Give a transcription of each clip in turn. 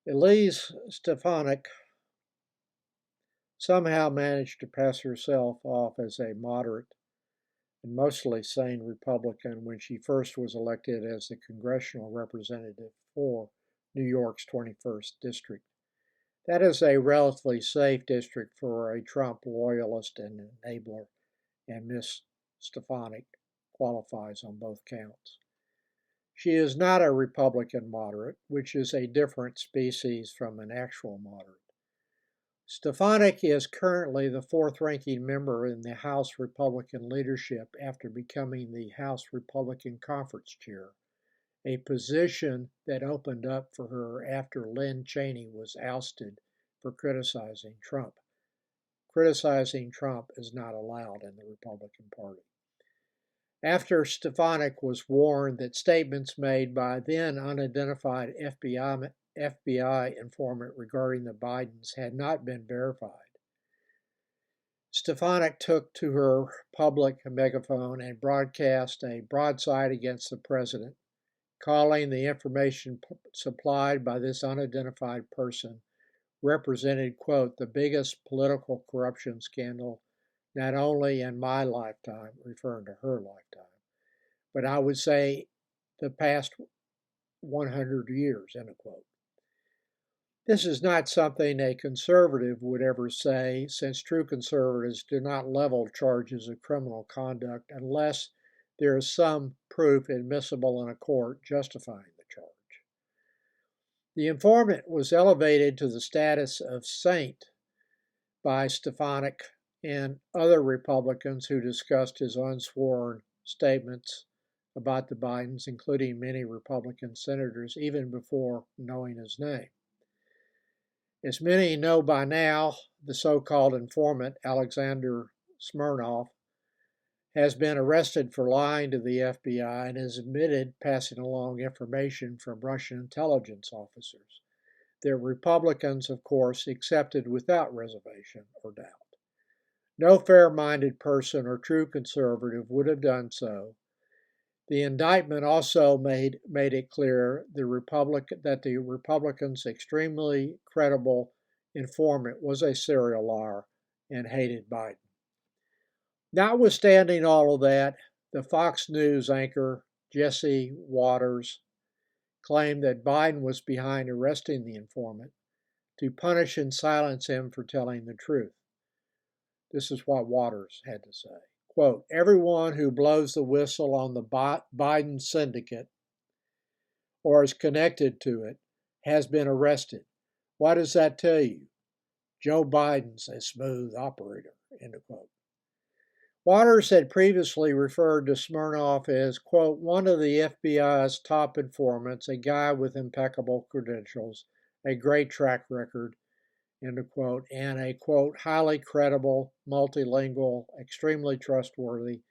Elise Stefanik somehow managed to pass herself off as a moderate and mostly sane Republican when she first was elected as the congressional representative for New York's 21st District. That is a relatively safe district for a Trump loyalist and enabler, and Miss Stefanik qualifies on both counts. She is not a Republican moderate, which is a different species from an actual moderate. Stefanik is currently the fourth-ranking member in the House Republican leadership after becoming the House Republican Conference Chair, a position that opened up for her after Lynn Cheney was ousted for criticizing Trump. Criticizing Trump is not allowed in the Republican Party. After Stefanik was warned that statements made by then unidentified FBI informant regarding the Bidens had not been verified, Stefanik took to her public megaphone and broadcast a broadside against the president, calling the information supplied by this unidentified person represented, quote, the biggest political corruption scandal not only in my lifetime, referring to her lifetime, but I would say the past 100 years, end of quote. This is not something a conservative would ever say, since true conservatives do not level charges of criminal conduct unless there is some proof admissible in a court justifying the charge. The informant was elevated to the status of saint by Stefanik and other Republicans who discussed his unsworn statements about the Bidens, including many Republican senators, even before knowing his name. As many know by now, the so-called informant, Alexander Smirnov, has been arrested for lying to the FBI and has admitted passing along information from Russian intelligence officers that Republicans, of course, accepted without reservation or doubt. No fair-minded person or true conservative would have done so. The indictment also made it clear that the Republicans' extremely credible informant was a serial liar and hated Biden. Notwithstanding all of that, the Fox News anchor Jesse Watters claimed that Biden was behind arresting the informant to punish and silence him for telling the truth. This is what Watters had to say. Quote, everyone who blows the whistle on the Biden syndicate or is connected to it has been arrested. What does that tell you? Joe Biden's a smooth operator, end of quote. Watters had previously referred to Smirnov as, quote, one of the FBI's top informants, a guy with impeccable credentials, a great track record, end of quote, and a, quote, highly credible, multilingual, extremely trustworthy,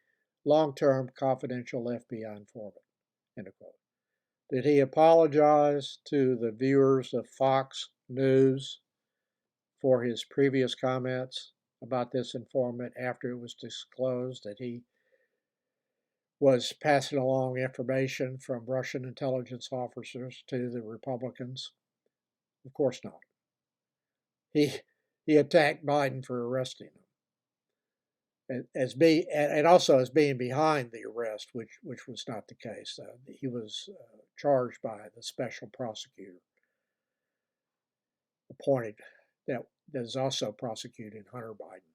long-term confidential FBI informant, end of quote. Did he apologize to the viewers of Fox News for his previous comments about this informant after it was disclosed that he was passing along information from Russian intelligence officers to the Republicans? Of course not. He attacked Biden for arresting him, and also as being behind the arrest, which was not the case. He was charged by the special prosecutor appointed that is also prosecuting Hunter Biden.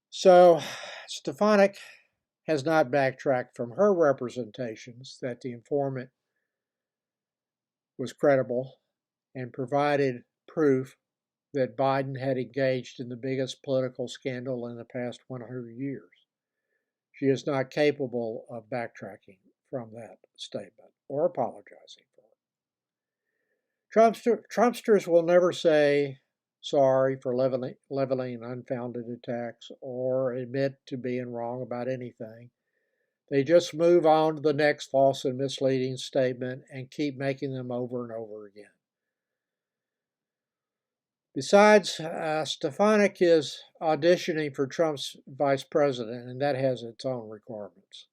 So Stefanik has not backtracked from her representations that the informant was credible and provided proof that Biden had engaged in the biggest political scandal in the past 100 years. She is not capable of backtracking from that statement or apologizing for it. Trumpsters will never say sorry for leveling unfounded attacks or admit to being wrong about anything. They just move on to the next false and misleading statement and keep making them over and over again. Besides, Stefanik is auditioning for Trump's vice president, and that has its own requirements.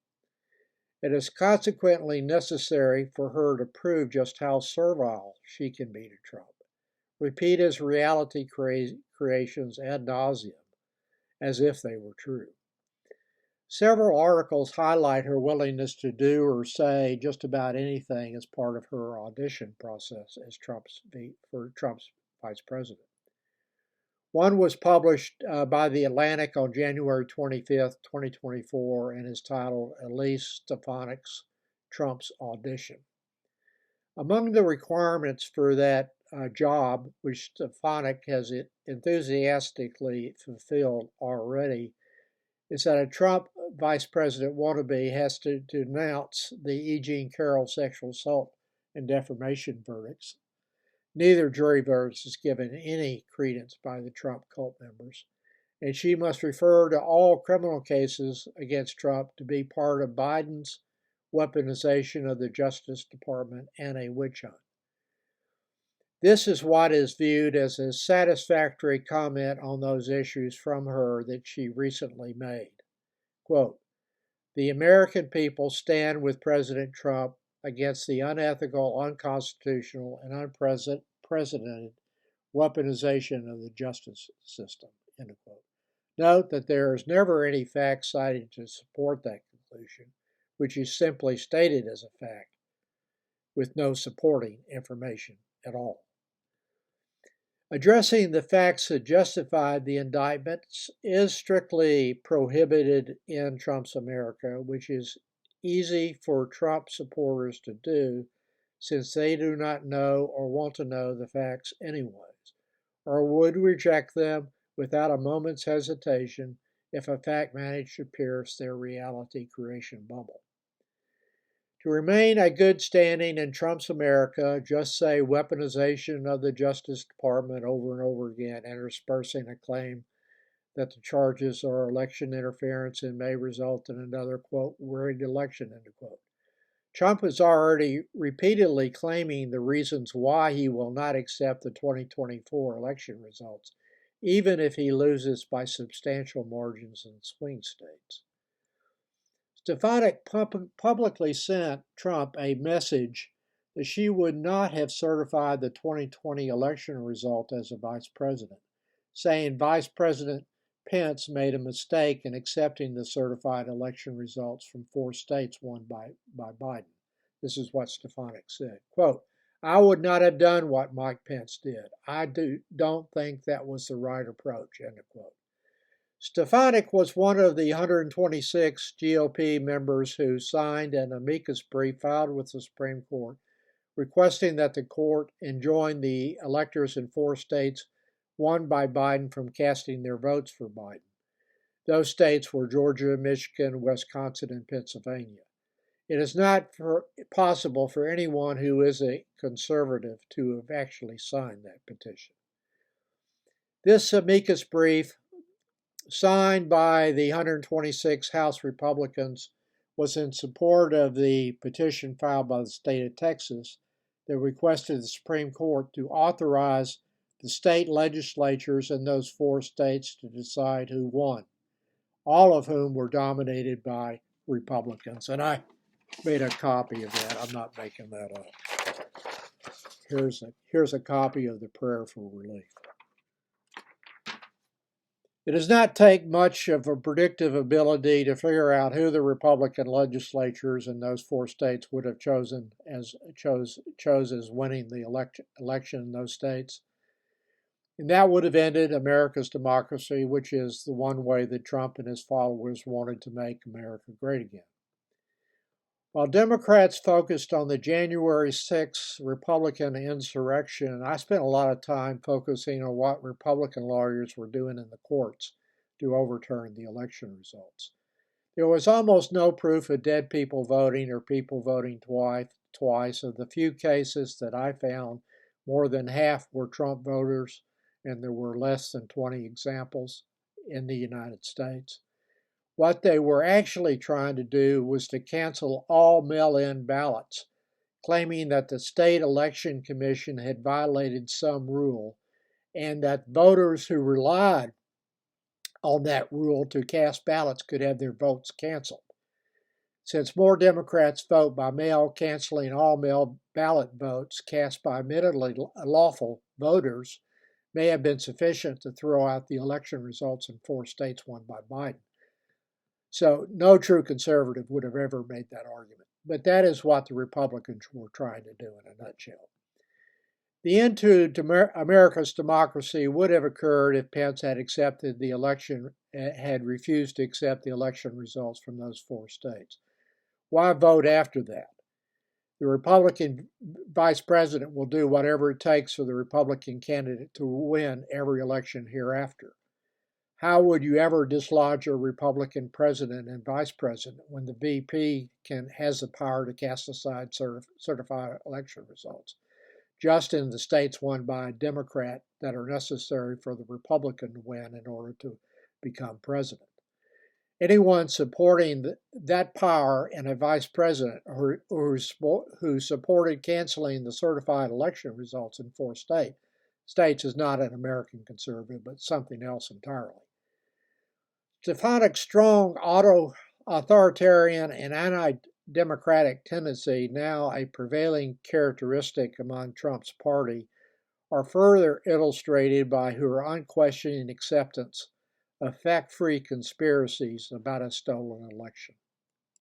It is consequently necessary for her to prove just how servile she can be to Trump, repeat his reality creations ad nauseum, as if they were true. Several articles highlight her willingness to do or say just about anything as part of her audition process as Trump's vice president. One was published by The Atlantic on January 25th, 2024, and is titled Elise Stefanik's Trump's Audition. Among the requirements for that job, which Stefanik has enthusiastically fulfilled already, is that a Trump vice president wannabe has to denounce the E. Jean Carroll sexual assault and defamation verdicts. Neither jury verdict is given any credence by the Trump cult members, and she must refer to all criminal cases against Trump to be part of Biden's weaponization of the Justice Department and a witch hunt. This is what is viewed as a satisfactory comment on those issues from her that she recently made. Quote, "The American people stand with President Trump against the unethical, unconstitutional, and unprecedented weaponization of the justice system." End quote. Note that there is never any fact cited to support that conclusion, which is simply stated as a fact with no supporting information at all. Addressing the facts that justified the indictments is strictly prohibited in Trump's America, which is easy for Trump supporters to do since they do not know or want to know the facts anyways, or would reject them without a moment's hesitation if a fact managed to pierce their reality creation bubble. To remain a good standing in Trump's America, just say weaponization of the Justice Department over and over again, interspersing a claim that the charges are election interference and may result in another, quote, rigged election, end quote. Trump is already repeatedly claiming the reasons why he will not accept the 2024 election results, even if he loses by substantial margins in swing states. Stefanik publicly sent Trump a message that she would not have certified the 2020 election result as a vice president, saying Vice President Pence made a mistake in accepting the certified election results from 4 states won by Biden. This is what Stefanik said. Quote, "I would not have done what Mike Pence did. I don't think that was the right approach," end quote. Stefanik was one of the 126 GOP members who signed an amicus brief filed with the Supreme Court requesting that the court enjoin the electors in 4 states won by Biden from casting their votes for Biden. Those states were Georgia, Michigan, Wisconsin, and Pennsylvania. It is not possible for anyone who is a conservative to have actually signed that petition. This amicus brief, signed by the 126 House Republicans, was in support of the petition filed by the state of Texas that requested the Supreme Court to authorize the state legislatures in those 4 states to decide who won, all of whom were dominated by Republicans. And I made a copy of that. I'm not making that up. Here's a copy of the prayer for relief. It does not take much of a predictive ability to figure out who the Republican legislatures in those 4 states would have chose as winning the election in those states. And that would have ended America's democracy, which is the one way that Trump and his followers wanted to make America great again. While Democrats focused on the January 6th Republican insurrection, I spent a lot of time focusing on what Republican lawyers were doing in the courts to overturn the election results. There was almost no proof of dead people voting or people voting twice. Of the few cases that I found, more than half were Trump voters, and there were less than 20 examples in the United States. What they were actually trying to do was to cancel all mail-in ballots, claiming that the state election commission had violated some rule and that voters who relied on that rule to cast ballots could have their votes canceled. Since more Democrats vote by mail, canceling all mail ballot votes cast by admittedly lawful voters may have been sufficient to throw out the election results in 4 states won by Biden. So no true conservative would have ever made that argument. But that is what the Republicans were trying to do in a nutshell. The end to America's democracy would have occurred if Pence had refused to accept the election results from those 4 states. Why vote after that? The Republican vice president will do whatever it takes for the Republican candidate to win every election hereafter. How would you ever dislodge a Republican president and vice president when the VP has the power to cast aside certified election results, just in the states won by a Democrat that are necessary for the Republican to win in order to become president? Anyone supporting that power in a vice president who supported canceling the certified election results in 4 states is not an American conservative, but something else entirely. Stefanik's strong authoritarian and anti-democratic tendency, now a prevailing characteristic among Trump's party, are further illustrated by her unquestioning acceptance of fact-free conspiracies about a stolen election.